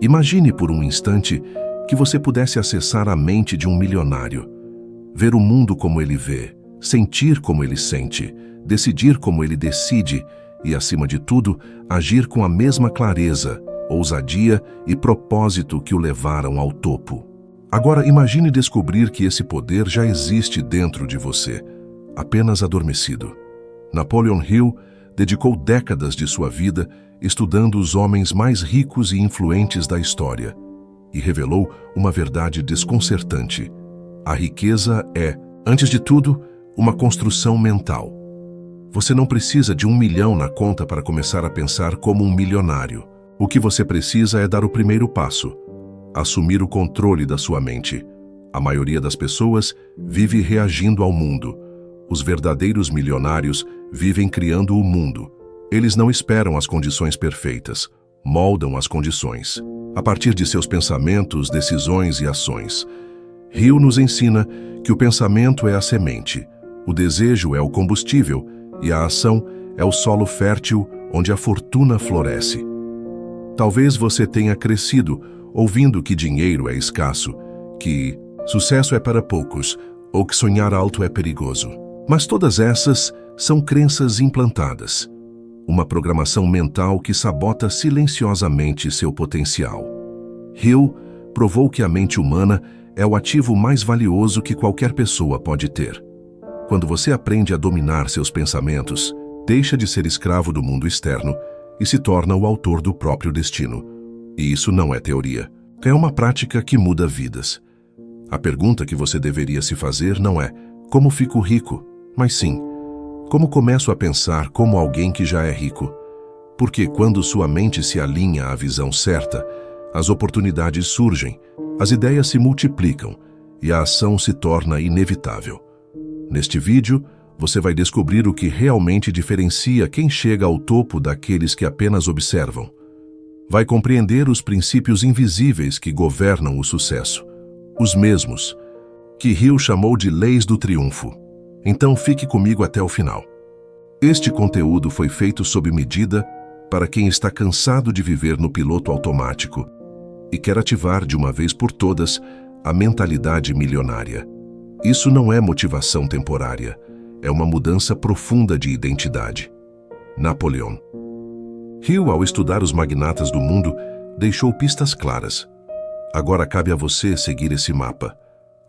Imagine por um instante que você pudesse acessar a mente de um milionário, ver o mundo como ele vê, sentir como ele sente, decidir como ele decide e, acima de tudo, agir com a mesma clareza, ousadia e propósito que o levaram ao topo. Agora imagine descobrir que esse poder já existe dentro de você, apenas adormecido. Napoleon Hill dedicou décadas de sua vida estudando os homens mais ricos e influentes da história e revelou uma verdade desconcertante. A riqueza é, antes de tudo, uma construção mental. Você não precisa de 1 milhão na conta para começar a pensar como um milionário. O que você precisa é dar o primeiro passo, assumir o controle da sua mente. A maioria das pessoas vive reagindo ao mundo. Os verdadeiros milionários vivem criando o mundo. Eles não esperam as condições perfeitas, moldam as condições, a partir de seus pensamentos, decisões e ações. Hill nos ensina que o pensamento é a semente, o desejo é o combustível e a ação é o solo fértil onde a fortuna floresce. Talvez você tenha crescido ouvindo que dinheiro é escasso, que sucesso é para poucos ou que sonhar alto é perigoso. Mas todas essas são crenças implantadas, uma programação mental que sabota silenciosamente seu potencial. Hill provou que a mente humana é o ativo mais valioso que qualquer pessoa pode ter. Quando você aprende a dominar seus pensamentos, deixa de ser escravo do mundo externo e se torna o autor do próprio destino. E isso não é teoria, é uma prática que muda vidas. A pergunta que você deveria se fazer não é como fico rico, mas sim, como começo a pensar como alguém que já é rico? Porque quando sua mente se alinha à visão certa, as oportunidades surgem, as ideias se multiplicam e a ação se torna inevitável. Neste vídeo, você vai descobrir o que realmente diferencia quem chega ao topo daqueles que apenas observam. Vai compreender os princípios invisíveis que governam o sucesso, os mesmos que Hill chamou de leis do triunfo. Então fique comigo até o final. Este conteúdo foi feito sob medida para quem está cansado de viver no piloto automático e quer ativar de uma vez por todas a mentalidade milionária. Isso não é motivação temporária, é uma mudança profunda de identidade. Napoleon Hill, ao estudar os magnatas do mundo, deixou pistas claras. Agora cabe a você seguir esse mapa.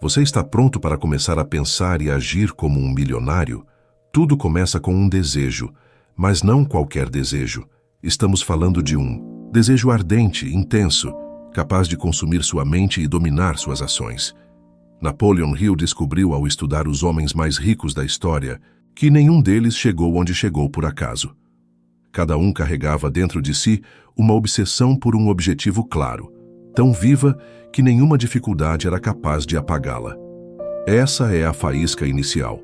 Você está pronto para começar a pensar e agir como um milionário? Tudo começa com um desejo, mas não qualquer desejo. Estamos falando de um desejo ardente, intenso, capaz de consumir sua mente e dominar suas ações. Napoleon Hill descobriu ao estudar os homens mais ricos da história que nenhum deles chegou onde chegou por acaso. Cada um carregava dentro de si uma obsessão por um objetivo claro, tão viva que nenhuma dificuldade era capaz de apagá-la. Essa é a faísca inicial,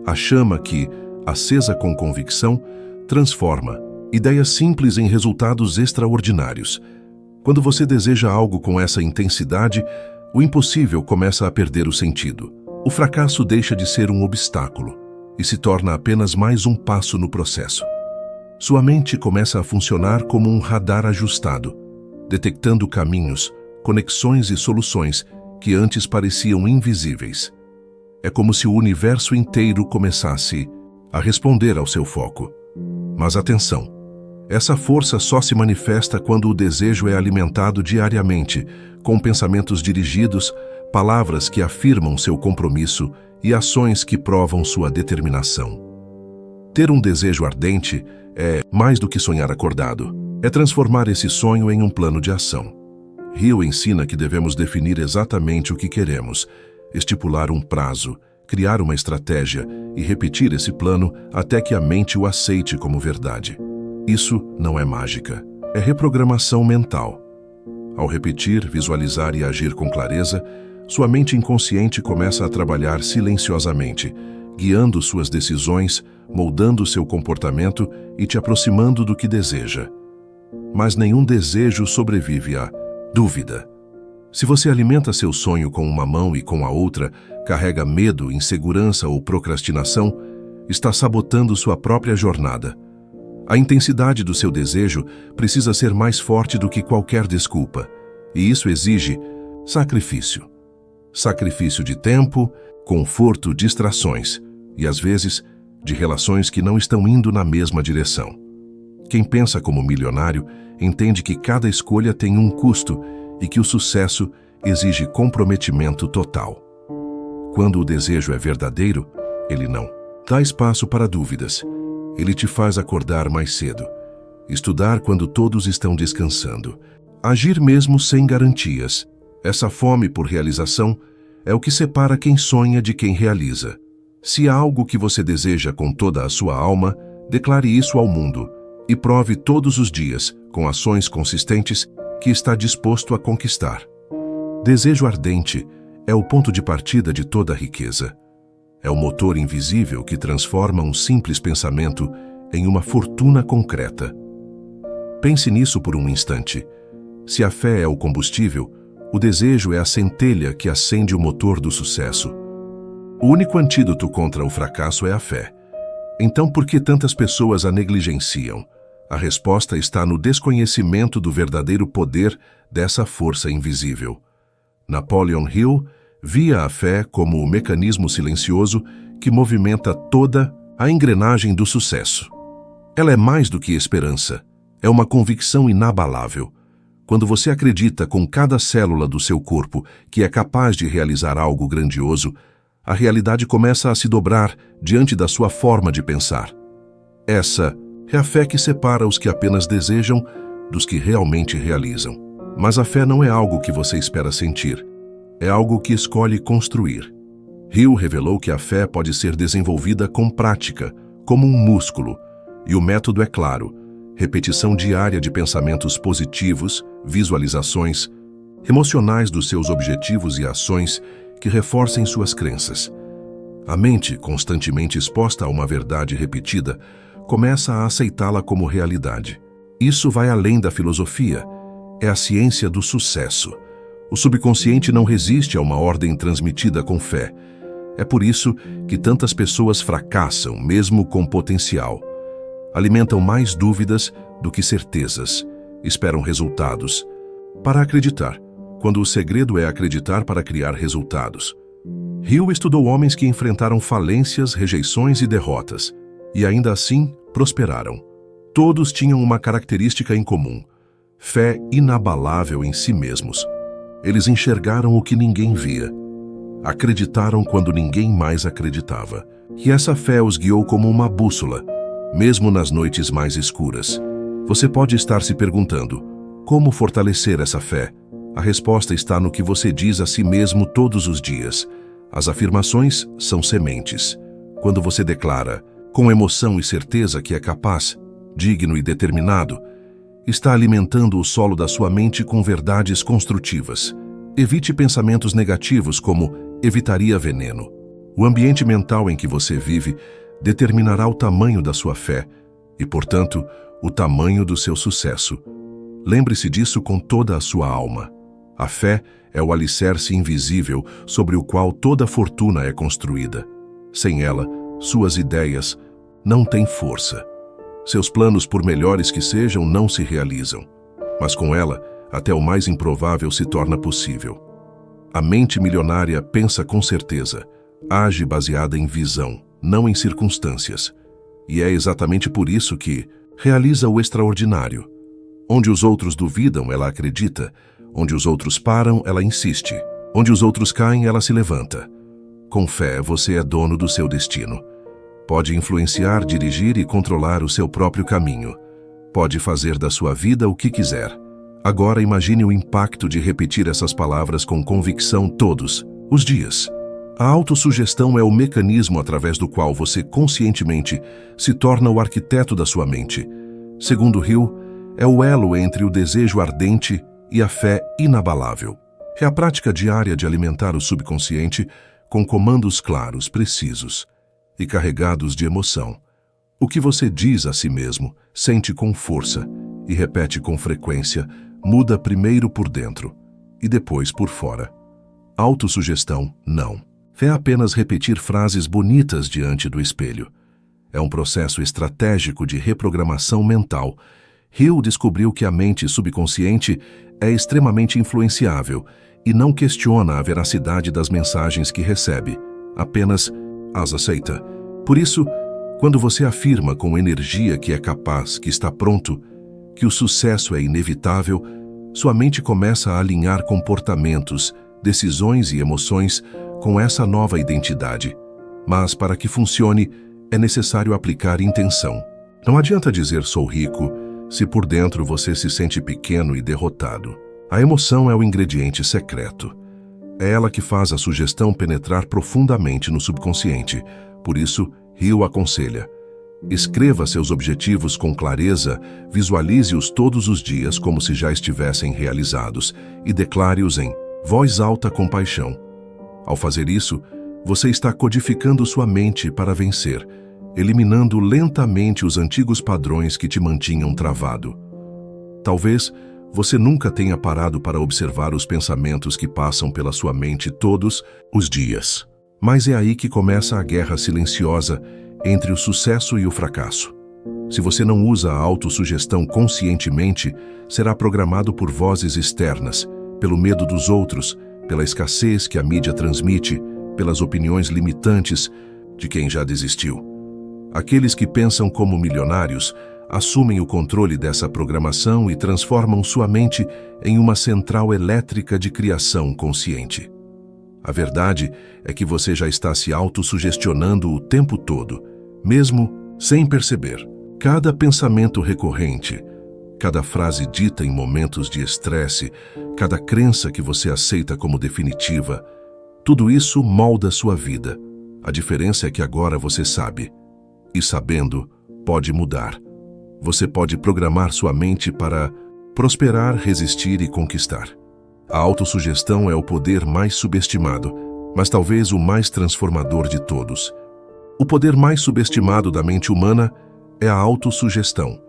a chama que, acesa com convicção, transforma ideias simples em resultados extraordinários. Quando você deseja algo com essa intensidade, o impossível começa a perder o sentido. O fracasso deixa de ser um obstáculo e se torna apenas mais um passo no processo. Sua mente começa a funcionar como um radar ajustado, detectando caminhos, conexões e soluções que antes pareciam invisíveis. É como se o universo inteiro começasse a responder ao seu foco. Mas atenção! Essa força só se manifesta quando o desejo é alimentado diariamente, com pensamentos dirigidos, palavras que afirmam seu compromisso e ações que provam sua determinação. Ter um desejo ardente é mais do que sonhar acordado. É transformar esse sonho em um plano de ação. Hill ensina que devemos definir exatamente o que queremos, estipular um prazo, criar uma estratégia e repetir esse plano até que a mente o aceite como verdade. Isso não é mágica, é reprogramação mental. Ao repetir, visualizar e agir com clareza, sua mente inconsciente começa a trabalhar silenciosamente, guiando suas decisões, moldando seu comportamento e te aproximando do que deseja. Mas nenhum desejo sobrevive à dúvida. Se você alimenta seu sonho com uma mão e com a outra carrega medo, insegurança ou procrastinação, está sabotando sua própria jornada. A intensidade do seu desejo precisa ser mais forte do que qualquer desculpa. E isso exige sacrifício. Sacrifício de tempo, conforto, distrações e, às vezes, de relações que não estão indo na mesma direção. Quem pensa como milionário entende que cada escolha tem um custo e que o sucesso exige comprometimento total. Quando o desejo é verdadeiro, ele não dá espaço para dúvidas. Ele te faz acordar mais cedo, estudar quando todos estão descansando, agir mesmo sem garantias. Essa fome por realização é o que separa quem sonha de quem realiza. Se há algo que você deseja com toda a sua alma, declare isso ao mundo e prove todos os dias, com ações consistentes, que está disposto a conquistar. Desejo ardente é o ponto de partida de toda a riqueza. É o motor invisível que transforma um simples pensamento em uma fortuna concreta. Pense nisso por um instante. Se a fé é o combustível, o desejo é a centelha que acende o motor do sucesso. O único antídoto contra o fracasso é a fé. Então, por que tantas pessoas a negligenciam? A resposta está no desconhecimento do verdadeiro poder dessa força invisível. Napoleon Hill via a fé como o mecanismo silencioso que movimenta toda a engrenagem do sucesso. Ela é mais do que esperança, é uma convicção inabalável. Quando você acredita com cada célula do seu corpo que é capaz de realizar algo grandioso, a realidade começa a se dobrar diante da sua forma de pensar. Essa é a fé que separa os que apenas desejam dos que realmente realizam. Mas a fé não é algo que você espera sentir, é algo que escolhe construir. Hill revelou que a fé pode ser desenvolvida com prática, como um músculo, e o método é claro: repetição diária de pensamentos positivos, visualizações emocionais dos seus objetivos e ações que reforcem suas crenças. A mente, constantemente exposta a uma verdade repetida, começa a aceitá-la como realidade. Isso vai além da filosofia, é a ciência do sucesso. O subconsciente não resiste a uma ordem transmitida com fé. É por isso que tantas pessoas fracassam, mesmo com potencial. Alimentam mais dúvidas do que certezas. Esperam resultados para acreditar, quando o segredo é acreditar para criar resultados. Hill estudou homens que enfrentaram falências, rejeições e derrotas, e ainda assim prosperaram. Todos tinham uma característica em comum: fé inabalável em si mesmos. Eles enxergaram o que ninguém via. Acreditaram quando ninguém mais acreditava. E essa fé os guiou como uma bússola, mesmo nas noites mais escuras. Você pode estar se perguntando: como fortalecer essa fé? A resposta está no que você diz a si mesmo todos os dias. As afirmações são sementes. Quando você declara, com emoção e certeza, que é capaz, digno e determinado, está alimentando o solo da sua mente com verdades construtivas. Evite pensamentos negativos como evitaria veneno. O ambiente mental em que você vive determinará o tamanho da sua fé e, portanto, o tamanho do seu sucesso. Lembre-se disso com toda a sua alma. A fé é o alicerce invisível sobre o qual toda fortuna é construída. Sem ela, suas ideias não têm força. Seus planos, por melhores que sejam, não se realizam. Mas com ela, até o mais improvável se torna possível. A mente milionária pensa com certeza, age baseada em visão, não em circunstâncias. E é exatamente por isso que realiza o extraordinário. Onde os outros duvidam, ela acredita. Onde os outros param, ela insiste. Onde os outros caem, ela se levanta. Com fé, você é dono do seu destino. Pode influenciar, dirigir e controlar o seu próprio caminho. Pode fazer da sua vida o que quiser. Agora imagine o impacto de repetir essas palavras com convicção todos os dias. A autossugestão é o mecanismo através do qual você conscientemente se torna o arquiteto da sua mente. Segundo Hill, é o elo entre o desejo ardente e a fé inabalável. É a prática diária de alimentar o subconsciente com comandos claros, precisos e carregados de emoção. O que você diz a si mesmo, sente com força e repete com frequência, muda primeiro por dentro e depois por fora. Autossugestão, não. É apenas repetir frases bonitas diante do espelho. É um processo estratégico de reprogramação mental. Hill descobriu que a mente subconsciente é extremamente influenciável e não questiona a veracidade das mensagens que recebe, apenas as aceita. Por isso, quando você afirma com energia que é capaz, que está pronto, que o sucesso é inevitável, sua mente começa a alinhar comportamentos, decisões e emoções com essa nova identidade. Mas para que funcione, é necessário aplicar intenção. Não adianta dizer sou rico se por dentro você se sente pequeno e derrotado. A emoção é o ingrediente secreto. É ela que faz a sugestão penetrar profundamente no subconsciente. Por isso, Hill aconselha: escreva seus objetivos com clareza, visualize-os todos os dias como se já estivessem realizados e declare-os em voz alta com paixão. Ao fazer isso, você está codificando sua mente para vencer, eliminando lentamente os antigos padrões que te mantinham travado. Talvez você nunca tenha parado para observar os pensamentos que passam pela sua mente todos os dias. Mas é aí que começa a guerra silenciosa entre o sucesso e o fracasso. Se você não usa a autossugestão conscientemente, será programado por vozes externas, pelo medo dos outros, pela escassez que a mídia transmite, pelas opiniões limitantes de quem já desistiu. Aqueles que pensam como milionários assumem o controle dessa programação e transformam sua mente em uma central elétrica de criação consciente. A verdade é que você já está se autossugestionando o tempo todo, mesmo sem perceber. Cada pensamento recorrente, cada frase dita em momentos de estresse, cada crença que você aceita como definitiva, tudo isso molda sua vida. A diferença é que agora você sabe. E sabendo, pode mudar. Você pode programar sua mente para prosperar, resistir e conquistar. A autossugestão é o poder mais subestimado, mas talvez o mais transformador de todos. O poder mais subestimado da mente humana é a autossugestão,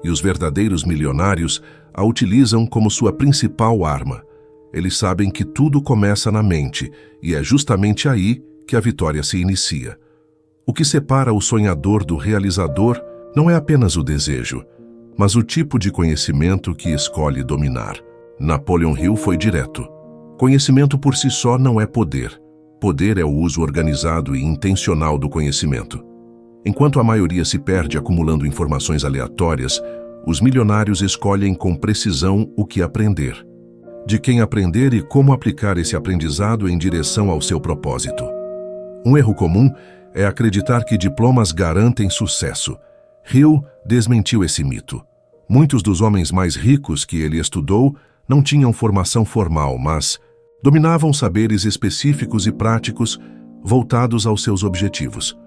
e os verdadeiros milionários a utilizam como sua principal arma. Eles sabem que tudo começa na mente, e é justamente aí que a vitória se inicia. O que separa o sonhador do realizador não é apenas o desejo, mas o tipo de conhecimento que escolhe dominar. Napoleon Hill foi direto. Conhecimento por si só não é poder. Poder é o uso organizado e intencional do conhecimento. Enquanto a maioria se perde acumulando informações aleatórias, os milionários escolhem com precisão o que aprender, de quem aprender e como aplicar esse aprendizado em direção ao seu propósito. Um erro comum é acreditar que diplomas garantem sucesso. Hill desmentiu esse mito. Muitos dos homens mais ricos que ele estudou não tinham formação formal, mas dominavam saberes específicos e práticos voltados aos seus objetivos.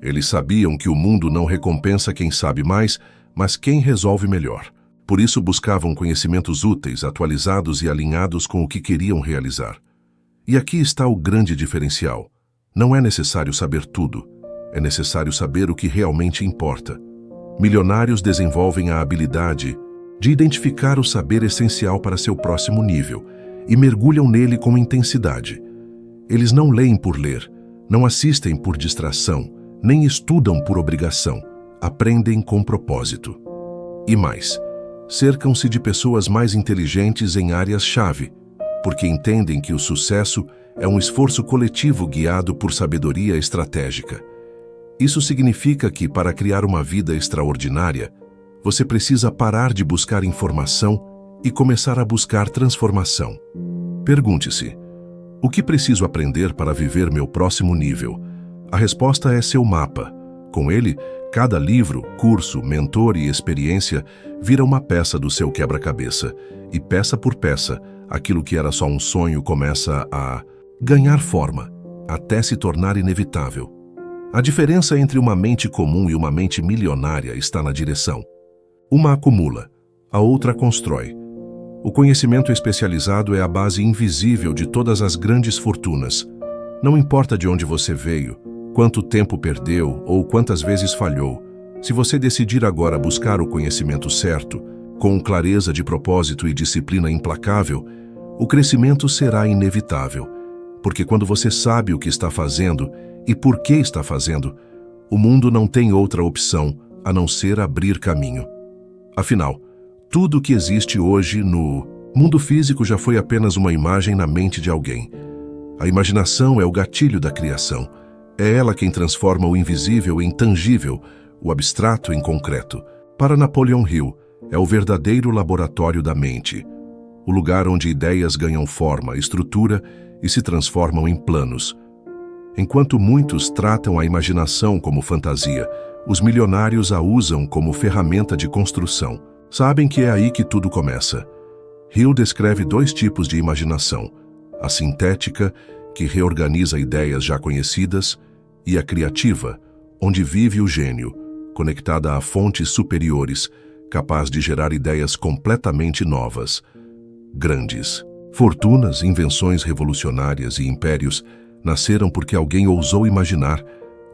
Eles sabiam que o mundo não recompensa quem sabe mais, mas quem resolve melhor. Por isso buscavam conhecimentos úteis, atualizados e alinhados com o que queriam realizar. E aqui está o grande diferencial. Não é necessário saber tudo. É necessário saber o que realmente importa. Milionários desenvolvem a habilidade de identificar o saber essencial para seu próximo nível e mergulham nele com intensidade. Eles não leem por ler, não assistem por distração, nem estudam por obrigação. Aprendem com propósito. E mais, cercam-se de pessoas mais inteligentes em áreas-chave, porque entendem que o sucesso é um esforço coletivo guiado por sabedoria estratégica. Isso significa que, para criar uma vida extraordinária, você precisa parar de buscar informação e começar a buscar transformação. Pergunte-se: o que preciso aprender para viver meu próximo nível? A resposta é seu mapa. Com ele, cada livro, curso, mentor e experiência vira uma peça do seu quebra-cabeça, e peça por peça, aquilo que era só um sonho começa a ganhar forma, até se tornar inevitável. A diferença entre uma mente comum e uma mente milionária está na direção. Uma acumula, a outra constrói. O conhecimento especializado é a base invisível de todas as grandes fortunas. Não importa de onde você veio, quanto tempo perdeu ou quantas vezes falhou, se você decidir agora buscar o conhecimento certo, com clareza de propósito e disciplina implacável, o crescimento será inevitável. Porque quando você sabe o que está fazendo e por que está fazendo, o mundo não tem outra opção a não ser abrir caminho. Afinal, tudo que existe hoje no O mundo físico já foi apenas uma imagem na mente de alguém. A imaginação é o gatilho da criação. É ela quem transforma o invisível em tangível, o abstrato em concreto. Para Napoleon Hill, é o verdadeiro laboratório da mente, o lugar onde ideias ganham forma, estrutura e se transformam em planos. Enquanto muitos tratam a imaginação como fantasia, os milionários a usam como ferramenta de construção. Sabem que é aí que tudo começa. Hill descreve 2 tipos de imaginação: a sintética, que reorganiza ideias já conhecidas, e a criativa, onde vive o gênio, conectada a fontes superiores, capaz de gerar ideias completamente novas. Grandes fortunas, invenções revolucionárias e impérios nasceram porque alguém ousou imaginar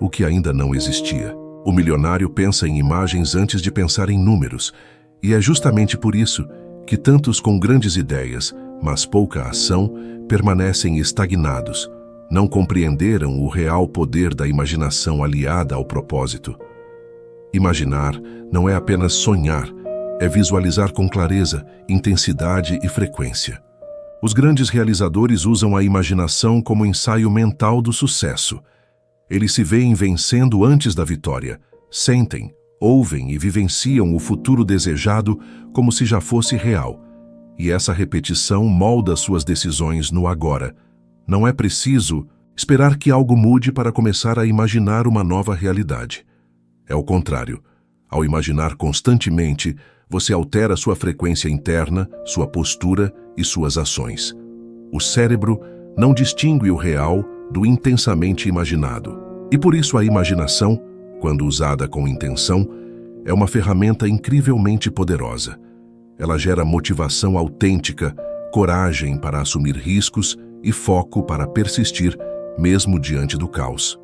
o que ainda não existia. O milionário pensa em imagens antes de pensar em números, e é justamente por isso que tantos com grandes ideias, mas pouca ação, permanecem estagnados. Não compreenderam o real poder da imaginação aliada ao propósito. Imaginar não é apenas sonhar, é visualizar com clareza, intensidade e frequência. Os grandes realizadores usam a imaginação como ensaio mental do sucesso. Eles se veem vencendo antes da vitória, sentem, ouvem e vivenciam o futuro desejado como se já fosse real. E essa repetição molda suas decisões no agora. Não é preciso esperar que algo mude para começar a imaginar uma nova realidade. É o contrário. Ao imaginar constantemente, você altera sua frequência interna, sua postura e suas ações. O cérebro não distingue o real do intensamente imaginado. E por isso a imaginação, quando usada com intenção, é uma ferramenta incrivelmente poderosa. Ela gera motivação autêntica, coragem para assumir riscos e foco para persistir, mesmo diante do caos.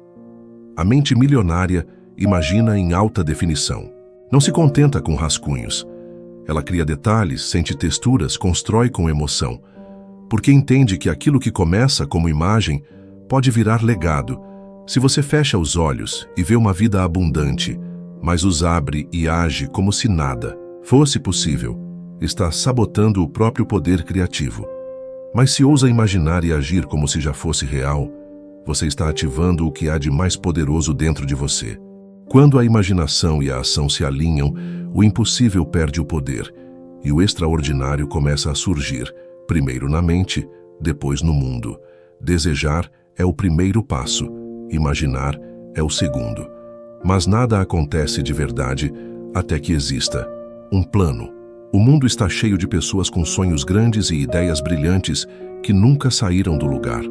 A mente milionária imagina em alta definição. Não se contenta com rascunhos. Ela cria detalhes, sente texturas, constrói com emoção, porque entende que aquilo que começa como imagem pode virar legado. Se você fecha os olhos e vê uma vida abundante, mas os abre e age como se nada fosse possível, está sabotando o próprio poder criativo. Mas se ousa imaginar e agir como se já fosse real, você está ativando o que há de mais poderoso dentro de você. Quando a imaginação e a ação se alinham, o impossível perde o poder e o extraordinário começa a surgir, primeiro na mente, depois no mundo. Desejar é o primeiro passo, imaginar é o segundo. Mas nada acontece de verdade até que exista um plano. O mundo está cheio de pessoas com sonhos grandes e ideias brilhantes que nunca saíram do lugar.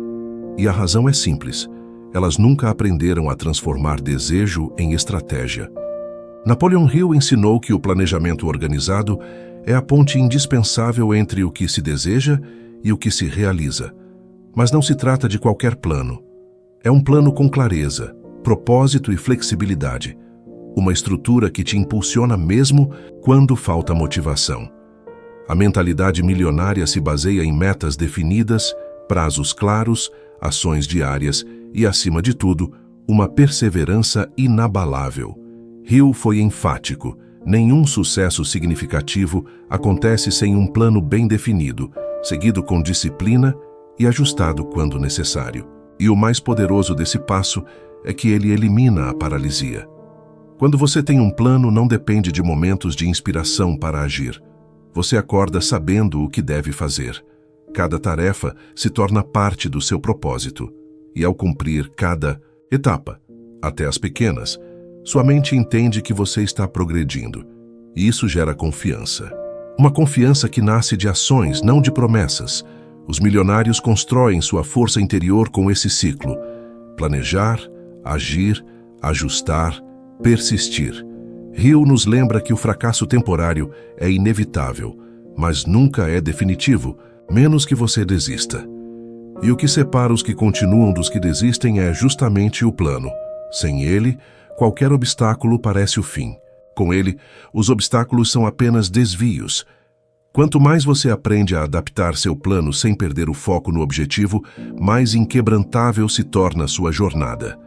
E a razão é simples. Elas nunca aprenderam a transformar desejo em estratégia. Napoleon Hill ensinou que o planejamento organizado é a ponte indispensável entre o que se deseja e o que se realiza. Mas não se trata de qualquer plano. É um plano com clareza, propósito e flexibilidade. Uma estrutura que te impulsiona mesmo quando falta motivação. A mentalidade milionária se baseia em metas definidas, prazos claros, ações diárias e, acima de tudo, uma perseverança inabalável. Hill foi enfático. Nenhum sucesso significativo acontece sem um plano bem definido, seguido com disciplina e ajustado quando necessário. E o mais poderoso desse passo é que ele elimina a paralisia. Quando você tem um plano, não depende de momentos de inspiração para agir. Você acorda sabendo o que deve fazer. Cada tarefa se torna parte do seu propósito. E ao cumprir cada etapa, até as pequenas, sua mente entende que você está progredindo. E isso gera confiança. Uma confiança que nasce de ações, não de promessas. Os milionários constroem sua força interior com esse ciclo: planejar, agir, ajustar, persistir. Hill nos lembra que o fracasso temporário é inevitável, mas nunca é definitivo, menos que você desista. E o que separa os que continuam dos que desistem é justamente o plano. Sem ele, qualquer obstáculo parece o fim. Com ele, os obstáculos são apenas desvios. Quanto mais você aprende a adaptar seu plano sem perder o foco no objetivo, mais inquebrantável se torna sua jornada.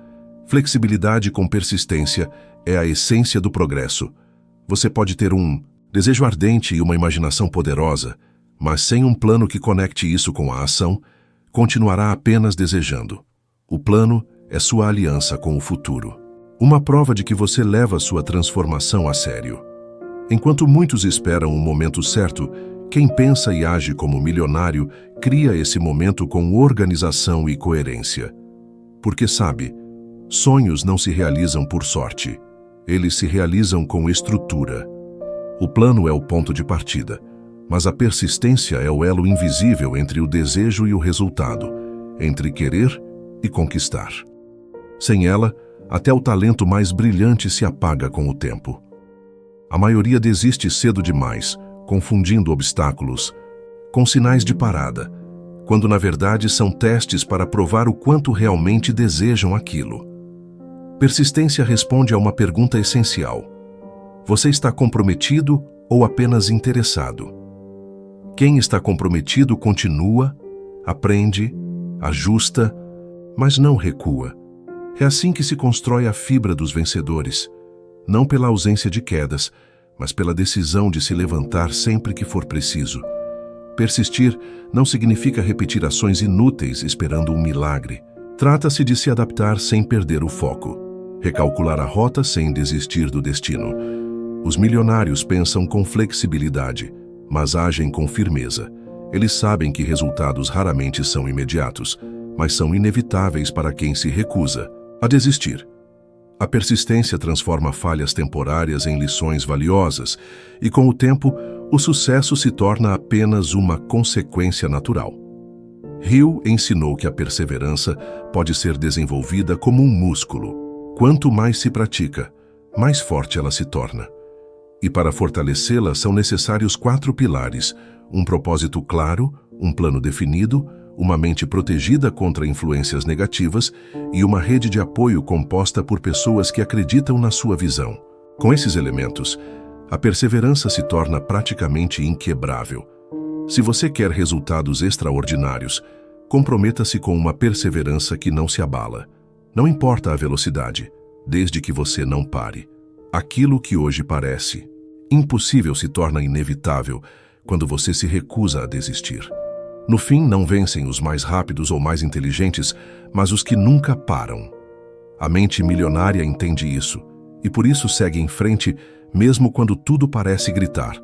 Flexibilidade com persistência é a essência do progresso. Você pode ter um desejo ardente e uma imaginação poderosa, Mas sem um plano que conecte isso com a ação, continuará apenas desejando. O plano é sua aliança com o futuro. Uma prova de que você leva sua transformação a sério. Enquanto muitos esperam o momento certo, quem pensa e age como milionário cria esse momento com organização e coerência. Porque sabe, sonhos não se realizam por sorte. Eles se realizam com estrutura. O plano é o ponto de partida, mas a persistência é o elo invisível entre o desejo e o resultado, entre querer e conquistar. Sem ela, até o talento mais brilhante se apaga com o tempo. A maioria desiste cedo demais, confundindo obstáculos com sinais de parada, quando na verdade são testes para provar o quanto realmente desejam aquilo. Persistência responde a uma pergunta essencial: você está comprometido ou apenas interessado? Quem está comprometido continua, aprende, ajusta, mas não recua. É assim que se constrói a fibra dos vencedores, não pela ausência de quedas, mas pela decisão de se levantar sempre que for preciso. Persistir não significa repetir ações inúteis esperando um milagre. Trata-se de se adaptar sem perder o foco, recalcular a rota sem desistir do destino. Os milionários pensam com flexibilidade, mas agem com firmeza. Eles sabem que resultados raramente são imediatos, mas são inevitáveis para quem se recusa a desistir. A persistência transforma falhas temporárias em lições valiosas e, com o tempo, o sucesso se torna apenas uma consequência natural. Hill ensinou que a perseverança pode ser desenvolvida como um músculo. Quanto mais se pratica, mais forte ela se torna. E para fortalecê-la são necessários 4 pilares: um propósito claro, um plano definido, uma mente protegida contra influências negativas e uma rede de apoio composta por pessoas que acreditam na sua visão. Com esses elementos, a perseverança se torna praticamente inquebrável. Se você quer resultados extraordinários, comprometa-se com uma perseverança que não se abala. Não importa a velocidade, desde que você não pare. Aquilo que hoje parece impossível se torna inevitável quando você se recusa a desistir. No fim, não vencem os mais rápidos ou mais inteligentes, mas os que nunca param. A mente milionária entende isso, e por isso segue em frente, mesmo quando tudo parece gritar: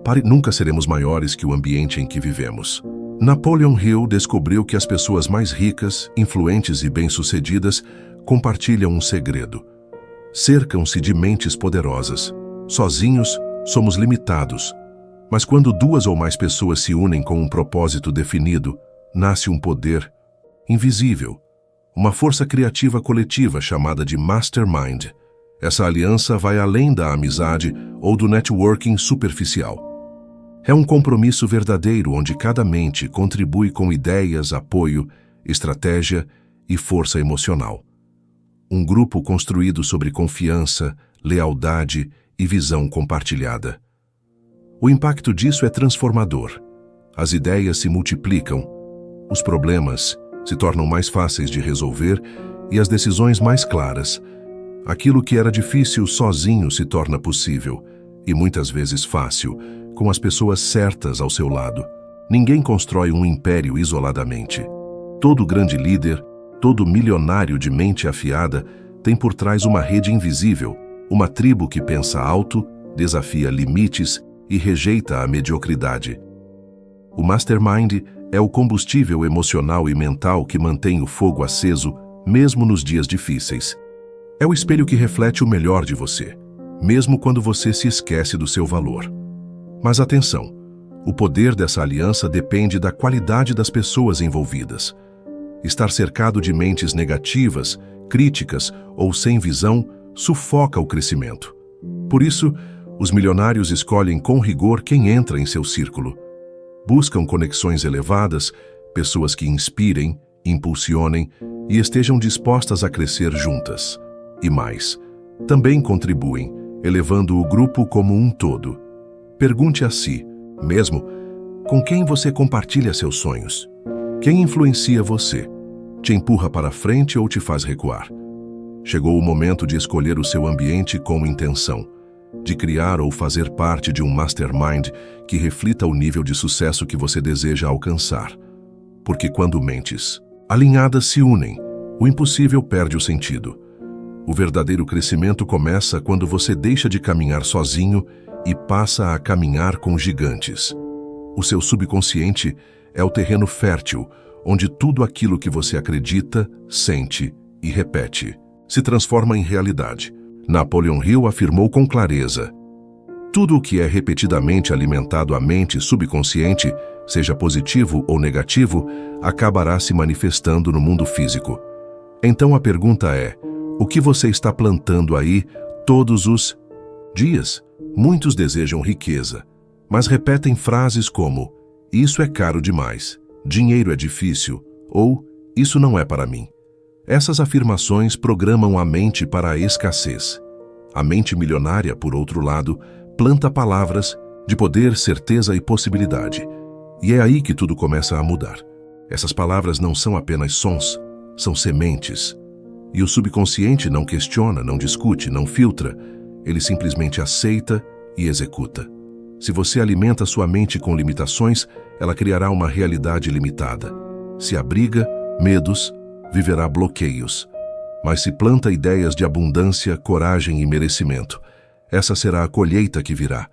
"Pare, nunca seremos maiores que o ambiente em que vivemos." Napoleon Hill descobriu que as pessoas mais ricas, influentes e bem-sucedidas compartilham um segredo. Cercam-se de mentes poderosas. Sozinhos, somos limitados. Mas quando 2 ou mais pessoas se unem com um propósito definido, nasce um poder invisível, uma força criativa coletiva chamada de mastermind. Essa aliança vai além da amizade ou do networking superficial. É um compromisso verdadeiro onde cada mente contribui com ideias, apoio, estratégia e força emocional. Um grupo construído sobre confiança, lealdade e visão compartilhada. O impacto disso é transformador. As ideias se multiplicam, os problemas se tornam mais fáceis de resolver e as decisões mais claras. Aquilo que era difícil sozinho se torna possível, e muitas vezes fácil, com as pessoas certas ao seu lado. Ninguém constrói um império isoladamente. Todo grande líder, todo milionário de mente afiada tem por trás uma rede invisível, uma tribo que pensa alto, desafia limites e rejeita a mediocridade. O mastermind é o combustível emocional e mental que mantém o fogo aceso, mesmo nos dias difíceis. É o espelho que reflete o melhor de você, mesmo quando você se esquece do seu valor. Mas atenção, o poder dessa aliança depende da qualidade das pessoas envolvidas. Estar cercado de mentes negativas, críticas ou sem visão sufoca o crescimento. Por isso, os milionários escolhem com rigor quem entra em seu círculo. Buscam conexões elevadas, pessoas que inspirem, impulsionem e estejam dispostas a crescer juntas. E mais, também contribuem, elevando o grupo como um todo. Pergunte a si, mesmo, com quem você compartilha seus sonhos? Quem influencia você? Te empurra para frente ou te faz recuar? Chegou o momento de escolher o seu ambiente com intenção. de criar ou fazer parte de um mastermind que reflita o nível de sucesso que você deseja alcançar. Porque quando mentes alinhadas se unem, o impossível perde o sentido. O verdadeiro crescimento começa quando você deixa de caminhar sozinho e passa a caminhar com gigantes. O seu subconsciente é o terreno fértil, onde tudo aquilo que você acredita, sente e repete se transforma em realidade. Napoleon Hill afirmou com clareza: tudo o que é repetidamente alimentado à mente subconsciente, seja positivo ou negativo, acabará se manifestando no mundo físico. Então a pergunta é: o que você está plantando aí todos os dias? Muitos desejam riqueza, mas repetem frases como: isso é caro demais, dinheiro é difícil, ou isso não é para mim. Essas afirmações programam a mente para a escassez. A mente milionária, por outro lado, planta palavras de poder, certeza e possibilidade. E é aí que tudo começa a mudar. Essas palavras não são apenas sons, são sementes. E o subconsciente não questiona, não discute, não filtra. Ele simplesmente aceita e executa. Se você alimenta sua mente com limitações, ela criará uma realidade limitada. Se abriga medos, viverá bloqueios. Mas se planta ideias de abundância, coragem e merecimento, essa será a colheita que virá.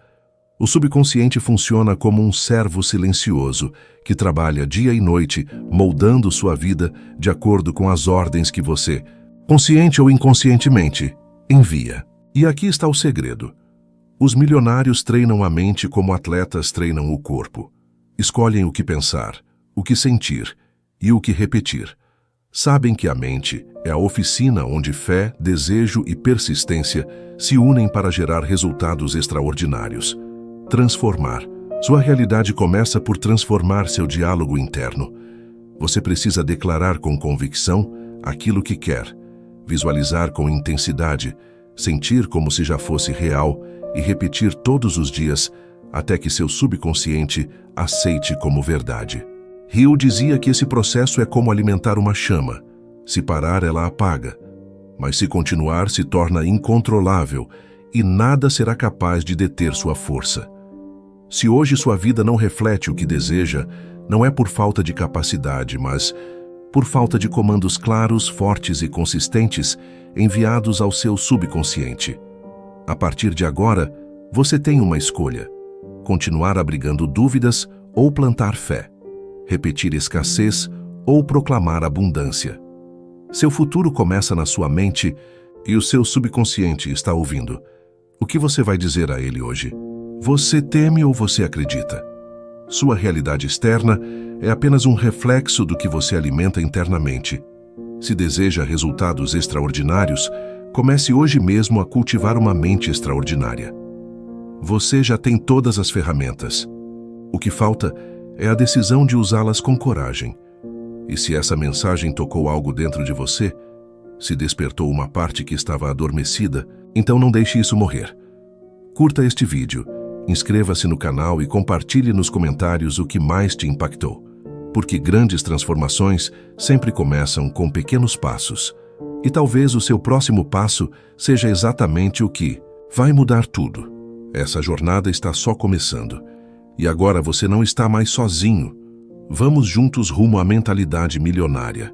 O subconsciente funciona como um servo silencioso que trabalha dia e noite, moldando sua vida de acordo com as ordens que você, consciente ou inconscientemente, envia. E aqui está o segredo. Os milionários treinam a mente como atletas treinam o corpo. Escolhem o que pensar, o que sentir e o que repetir. Sabem que a mente é a oficina onde fé, desejo e persistência se unem para gerar resultados extraordinários. Transformar. Sua realidade começa por transformar seu diálogo interno. Você precisa declarar com convicção aquilo que quer, visualizar com intensidade, sentir como se já fosse real e repetir todos os dias até que seu subconsciente aceite como verdade. Hill dizia que esse processo é como alimentar uma chama. Se parar, ela apaga. Mas se continuar, se torna incontrolável e nada será capaz de deter sua força. Se hoje sua vida não reflete o que deseja, não é por falta de capacidade, mas por falta de comandos claros, fortes e consistentes enviados ao seu subconsciente. A partir de agora, você tem uma escolha: continuar abrigando dúvidas ou plantar fé, repetir escassez ou proclamar abundância. Seu futuro começa na sua mente e o seu subconsciente está ouvindo. O que você vai dizer a ele hoje? Você teme ou você acredita? Sua realidade externa é apenas um reflexo do que você alimenta internamente. Se deseja resultados extraordinários, comece hoje mesmo a cultivar uma mente extraordinária. Você já tem todas as ferramentas. O que falta é a decisão de usá-las com coragem. E se essa mensagem tocou algo dentro de você, se despertou uma parte que estava adormecida, então não deixe isso morrer. Curta este vídeo, inscreva-se no canal e compartilhe nos comentários o que mais te impactou. Porque grandes transformações sempre começam com pequenos passos. E talvez o seu próximo passo seja exatamente o que vai mudar tudo. Essa jornada está só começando. E agora você não está mais sozinho. Vamos juntos rumo à mentalidade milionária.